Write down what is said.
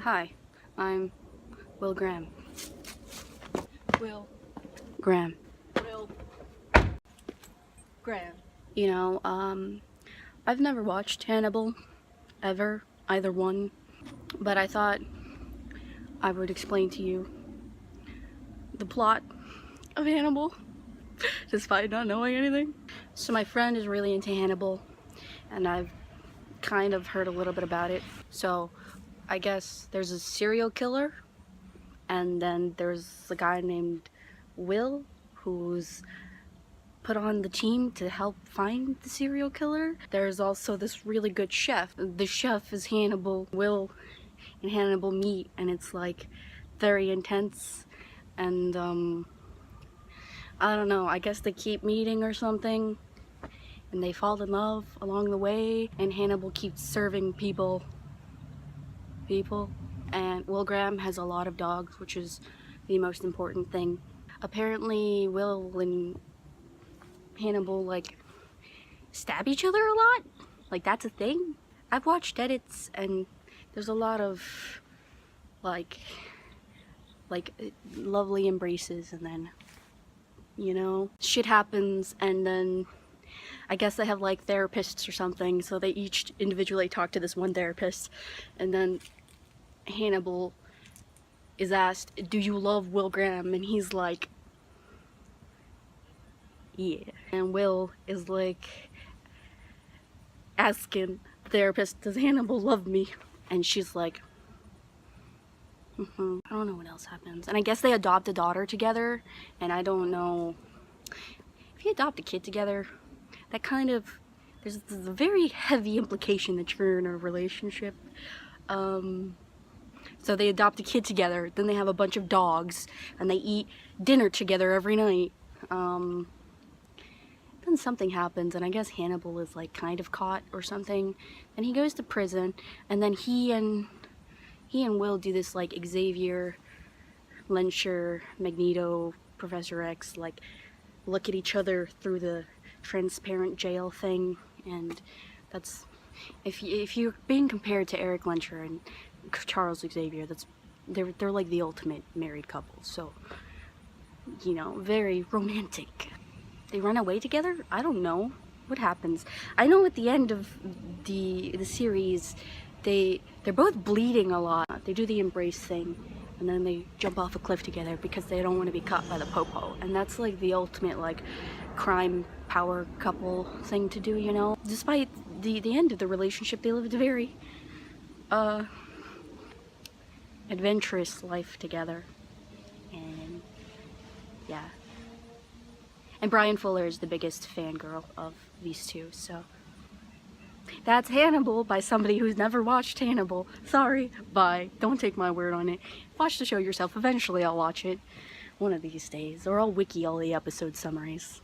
Hi, I'm Will Graham. Will Graham. Graham. You know, I've never watched Hannibal, ever, either one, but I thought I would explain to you the plot of Hannibal, despite not knowing anything. So my friend is really into Hannibal, and I've kind of heard a little bit about it. So I guess there's a serial killer, and then there's a guy named Will who's put on the team to help find the serial killer. There's also this really good chef. The chef is Hannibal. Will and Hannibal meet, and it's like very intense, and I don't know, I guess they keep meeting or something, and they fall in love along the way, and Hannibal keeps serving people, and Will Graham has a lot of dogs, which is the most important thing. Apparently Will and Hannibal like stab each other a lot, like that's a thing. I've watched edits and there's a lot of like lovely embraces, and then, you know, shit happens, and then I guess they have like therapists or something, so they each individually talk to this one therapist, and then Hannibal is asked, do you love Will Graham? And he's like, yeah. And Will is like asking the therapist, does Hannibal love me? And she's like, I don't know what else happens. And I guess they adopt a daughter together, and I don't know, if you adopt a kid together, that kind of, there's a very heavy implication that you're in a relationship. So they adopt a kid together, then they have a bunch of dogs, and they eat dinner together every night. Then something happens, and I guess Hannibal is like kind of caught or something, and he goes to prison, and then he and Will do this like Xavier, Lensher, Magneto, Professor X, like look at each other through the transparent jail thing, and that's, if you're being compared to Eric Lensher and Charles Xavier, that's they're like the ultimate married couple, so, you know, very romantic. They run away together? I don't know what happens. I know at the end of the series, they're both bleeding a lot. They do the embrace thing, and then they jump off a cliff together because they don't want to be caught by the popo. And that's like the ultimate like crime power couple thing to do, you know? Despite the end of the relationship, they lived a very adventurous life together. And yeah. And Brian Fuller is the biggest fangirl of these two, so. That's Hannibal by somebody who's never watched Hannibal. Sorry, bye. Don't take my word on it. Watch the show yourself. Eventually I'll watch it one of these days, or I'll wiki all the episode summaries.